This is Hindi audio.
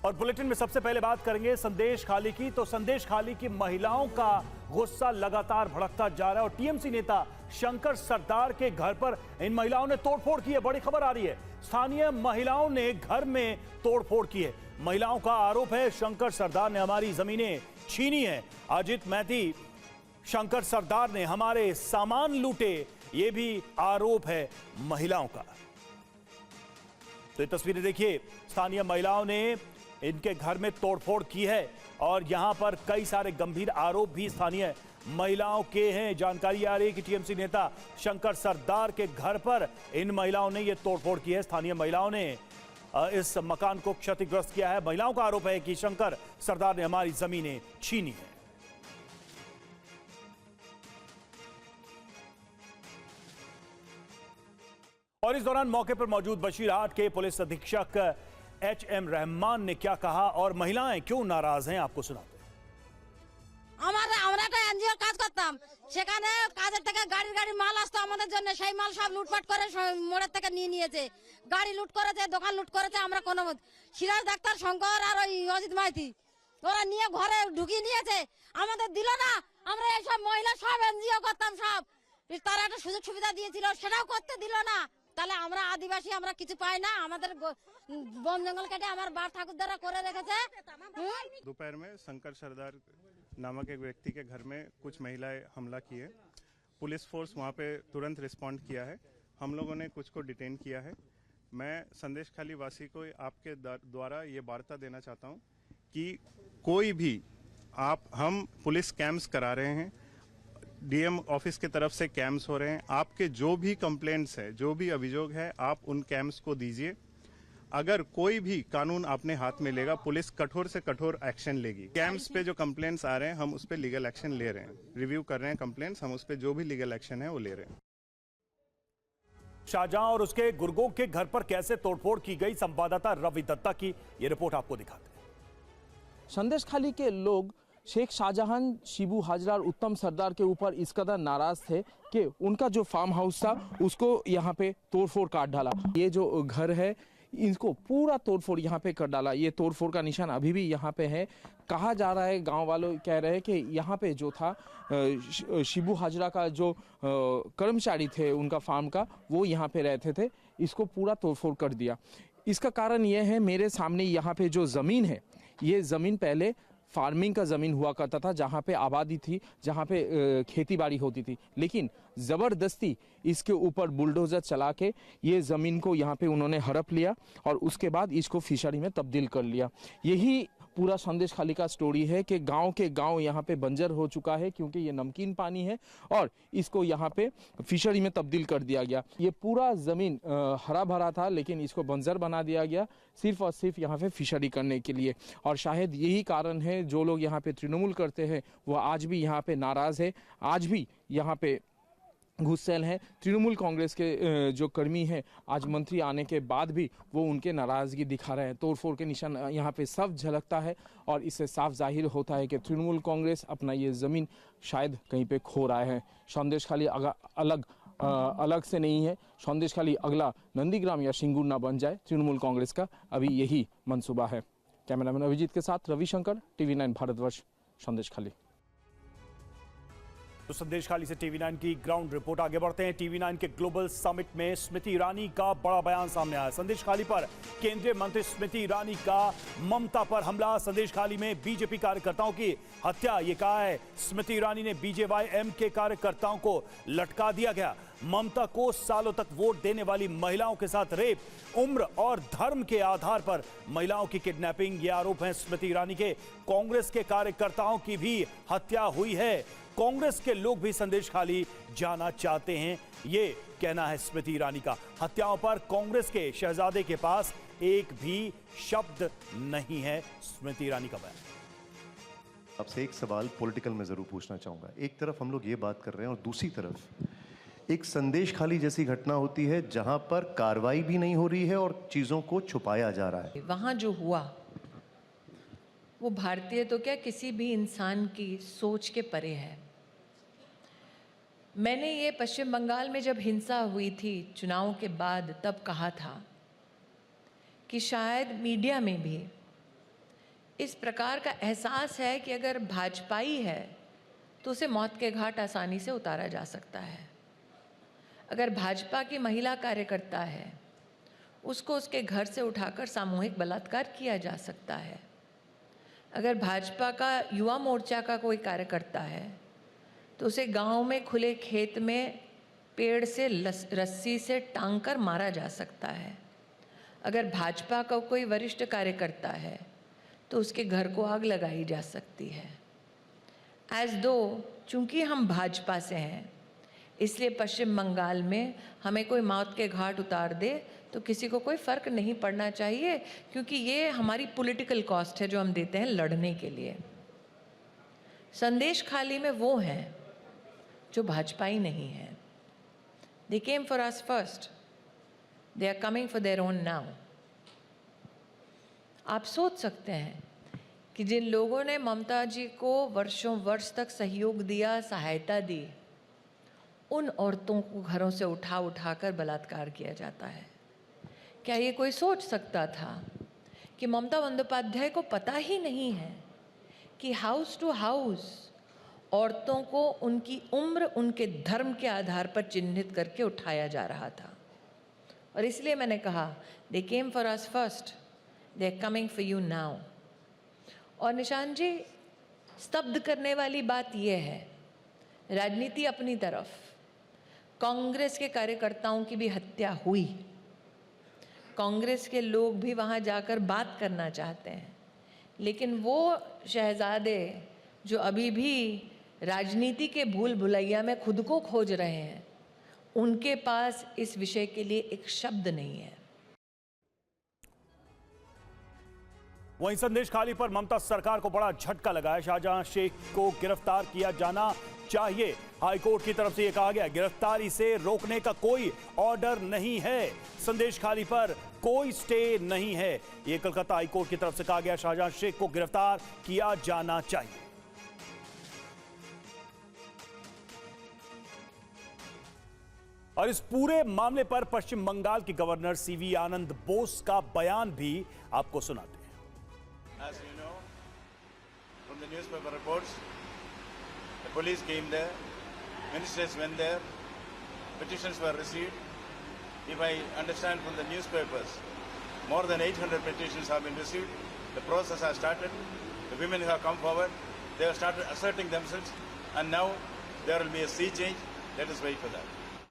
और बुलेटिन में सबसे पहले बात करेंगे संदेश खाली की। तो संदेश खाली की महिलाओं का गुस्सा लगातार भड़कता जा रहा है और टीएमसी नेता शंकर सरदार के घर पर इन महिलाओं ने तोड़फोड़ की है। बड़ी खबर आ रही है, स्थानीय महिलाओं ने घर में तोड़फोड़ की है। महिलाओं का आरोप है शंकर सरदार ने हमारी जमीनें छीनी है। अजित मैती, शंकर सरदार ने हमारे सामान लूटे, ये भी आरोप है महिलाओं का। तो ये तस्वीरें देखिए, स्थानीय महिलाओं ने इनके घर में तोड़फोड़ की है और यहां पर कई सारे गंभीर आरोप भी स्थानीय महिलाओं के हैं। जानकारी आ रही है कि टीएमसी नेता शंकर सरदार के घर पर इन महिलाओं ने यह तोड़फोड़ की है। स्थानीय महिलाओं ने इस मकान को क्षतिग्रस्त किया है। महिलाओं का आरोप है कि शंकर सरदार ने हमारी जमीनें छीनी है। और इस दौरान मौके पर मौजूद बशीरहाट के पुलिस अधीक्षक एचएम रहमान ने क्या कहा और महिलाएं क्यों नाराज हैं, आपको सुनाते हैं। আমরা একটা এনজিওর কাজ করতাম, সেখানে কাজের থেকে গাড়ি মাল আসতো আমাদের জন্য, সেই মাল সব লুটপাট করে মোড়ের থেকে নিয়ে নিয়েছে। গাড়ি লুট করেছে, দোকান লুট করেছে। আমরা কোনো সিরাজ ডাক্তার, শঙ্কর আর ওই অজিত মাইতি ওরা নিয়ে ঘরে ঢুকিয়ে নিয়েছে, আমাদের দিল না। আমরা এইসব মহিলা সব এনজিও করতাম, সব তারা একটা সুযোগ সুবিধা দিয়েছিল, সেটাও করতে দিল না। তাহলে আমরা আদিবাসী আমরা কিছু পাই না, আমাদের বন জঙ্গল কেটে আমার বার ঠাকুর দ্বারা করে রেখেছে। दोपहर में शंकर सरदार नामक एक व्यक्ति के घर में कुछ महिलाएं हमला किए। पुलिस फोर्स वहां पे तुरंत रिस्पॉन्ड किया है। हम लोगों ने कुछ को डिटेन किया है। मैं संदेश खाली वासी को आपके द्वारा ये वार्ता देना चाहता हूं कि कोई भी हम पुलिस कैंप्स करा रहे हैं, डीएम ऑफिस की तरफ से कैंप्स हो रहे हैं। आपके जो भी कंप्लेंट्स है, जो भी अभियोग है, आप उन कैंप्स को दीजिए। अगर कोई भी कानून अपने हाथ में लेगा, पुलिस कठोर से कठोर एक्शन लेगी। कैंप्स पे जो कंप्लेंट्स आ रहे हैं, हम उस पे लीगल एक्शन ले रहे हैं, रिव्यू कर रहे हैं कंप्लेंट्स, हम उस पे जो भी लीगल एक्शन है वो ले रहे हैं। शाहजहां और उसके गुर्गों के घर पर कैसे तोड़फोड़ की गई, संवाददाता रवि दत्ता की ये रिपोर्ट आपको दिखाते हैं। संदेश खाली के लोग शेख शाहजहां, शिबू हाजरा और उत्तम सरदार के ऊपर इस कदर नाराज थे कि उनका जो फार्म हाउस था उसको यहाँ पे तोड़फोड़ काट डाला। ये जो घर है इनको पूरा तोड़फोड़ यहाँ पे कर डाला। ये तोड़फोड़ का निशान अभी भी यहाँ पे है। कहा जा रहा है, गांव वालों कह रहे हैं कि यहाँ पे जो था शिबू हाजरा का जो कर्मचारी थे उनका फार्म का, वो यहाँ पे रहते थे, इसको पूरा तोड़फोड़ कर दिया। इसका कारण ये है, मेरे सामने यहाँ पे जो ज़मीन है, ये ज़मीन पहले फार्मिंग का ज़मीन हुआ करता था, जहाँ पे आबादी थी, जहाँ पे खेती बाड़ी होती थी, लेकिन ज़बरदस्ती इसके ऊपर बुलडोज़र चला के ये ज़मीन को यहाँ पे उन्होंने हड़प लिया और उसके बाद इसको फिशरी में तब्दील कर लिया। यही पूरा संदेश खाली का स्टोरी है कि गांव के गांव यहाँ पे बंजर हो चुका है क्योंकि ये नमकीन पानी है और इसको यहाँ पे फिशरी में तब्दील कर दिया गया। ये पूरा ज़मीन हरा भरा था लेकिन इसको बंजर बना दिया गया सिर्फ और सिर्फ यहाँ पे फिशरी करने के लिए। और शायद यही कारण है, जो लोग यहाँ पे तृणमूल करते हैं वो आज भी यहाँ पे नाराज़ है, आज भी यहाँ पे घुस्सैल है। तृणमूल कांग्रेस के जो कर्मी हैं, आज मंत्री आने के बाद भी वो उनके नाराज़गी दिखा रहे हैं। तोड़फोड़ के निशान यहाँ पे सब झलकता है और इससे साफ जाहिर होता है कि तृणमूल कांग्रेस अपना ये ज़मीन शायद कहीं पे खो रहा है। संदेश खाली अलग से नहीं है, संदेश खाली अगला नंदीग्राम या सिंगूर ना बन जाए, तृणमूल कांग्रेस का अभी यही मंसूबा है। कैमरामैन अभिजीत के साथ रविशंकर, TV9 भारतवर्ष, संदेश खाली। तो संदेश खाली से TV9 की ग्राउंड रिपोर्ट। आगे बढ़ते हैं। TV9 के ग्लोबल समिट में स्मृति ईरानी का बड़ा बयान सामने आया। संदेश खाली पर केंद्रीय मंत्री स्मृति ईरानी का ममता पर हमला, संदेश खाली में बीजेपी कार्यकर्ताओं की हत्या, ये कहा है स्मृति ईरानी ने BJYM के कार्यकर्ताओं को लटका दिया गया। ममता को सालों तक वोट देने वाली महिलाओं के साथ रेप, उम्र और धर्म के आधार पर महिलाओं की किडनैपिंग, ये आरोप हैं स्मृति ईरानी के। कांग्रेस के कार्यकर्ताओं की भी हत्या हुई है। कांग्रेस के लोग भी संदेश खाली जाना चाहते हैं, ये कहना है स्मृति ईरानी का। हत्याओं पर कांग्रेस के शहजादे के पास एक भी शब्द नहीं है, स्मृति ईरानी का बयान। आपसे एक सवाल पॉलिटिकल में जरूर पूछना चाहूंगा। एक तरफ हम लोग ये बात कर रहे हैं और दूसरी तरफ एक संदेश खाली जैसी घटना होती है जहां पर कार्रवाई भी नहीं हो रही है और चीजों को छुपाया जा रहा है। वहां जो हुआ वो भारतीय तो क्या, किसी भी इंसान की सोच के परे है। मैंने ये पश्चिम बंगाल में जब हिंसा हुई थी चुनाव के बाद, तब कहा था कि शायद मीडिया में भी इस प्रकार का एहसास है कि अगर भाजपाई है तो उसे मौत के घाट आसानी से उतारा जा सकता है। अगर भाजपा की महिला कार्यकर्ता है उसको उसके घर से उठाकर सामूहिक बलात्कार किया जा सकता है। अगर भाजपा का युवा मोर्चा का कोई कार्यकर्ता है तो उसे गांव में खुले खेत में पेड़ से रस्सी से टांग कर मारा जा सकता है। अगर भाजपा का कोई वरिष्ठ कार्यकर्ता है तो उसके घर को आग लगाई जा सकती है। एज दो चूंकि हम भाजपा से हैं इसलिए पश्चिम बंगाल में हमें कोई मौत के घाट उतार दे तो किसी को कोई फ़र्क नहीं पड़ना चाहिए, क्योंकि ये हमारी पॉलिटिकल कॉस्ट है जो हम देते हैं लड़ने के लिए। संदेश खाली में वो हैं जो भाजपाई नहीं हैं। They came for us first. They are coming for their own now. आप सोच सकते हैं कि जिन लोगों ने ममता जी को वर्षों वर्ष तक सहयोग दिया, सहायता दी, उन औरतों को घरों से उठा कर बलात्कार किया जाता है। क्या ये कोई सोच सकता था कि ममता बंदोपाध्याय को पता ही नहीं है कि हाउस टू हाउस औरतों को उनकी उम्र, उनके धर्म के आधार पर चिन्हित करके उठाया जा रहा था। और इसलिए मैंने कहा they came for us first, they are coming for you now. और निशान जी, स्तब्ध करने वाली बात यह है, राजनीति अपनी तरफ, कांग्रेस के कार्यकर्ताओं की भी हत्या हुई। कांग्रेस के लोग भी वहाँ जाकर बात करना चाहते हैं, लेकिन वो शहजादे जो अभी भी राजनीति के भूल भुलैया में खुद को खोज रहे हैं, उनके पास इस विषय के लिए एक शब्द नहीं है। वहीं संदेश खाली पर ममता सरकार को बड़ा झटका लगा है। शाहजहां शेख को गिरफ्तार किया जाना चाहिए। हाईकोर्ट की तरफ से यह कहा गया, गिरफ्तारी से रोकने का कोई ऑर्डर नहीं है, संदेश खाली पर कोई स्टे नहीं है। यह कलकत्ता हाईकोर्ट की तरफ से कहा गया, शाहजहां शेख को गिरफ्तार किया जाना चाहिए। और इस पूरे मामले पर पश्चिम बंगाल के गवर्नर सीवी आनंद बोस का बयान भी आपको सुनाते हैं। As you know, from the newspaper reports, the police came there, ministers went there, petitions were received. If I understand from the newspapers, more than 800 petitions have been received. The process has started. The women have come forward. They have started asserting themselves, and now there will be a sea change. Let us wait for that.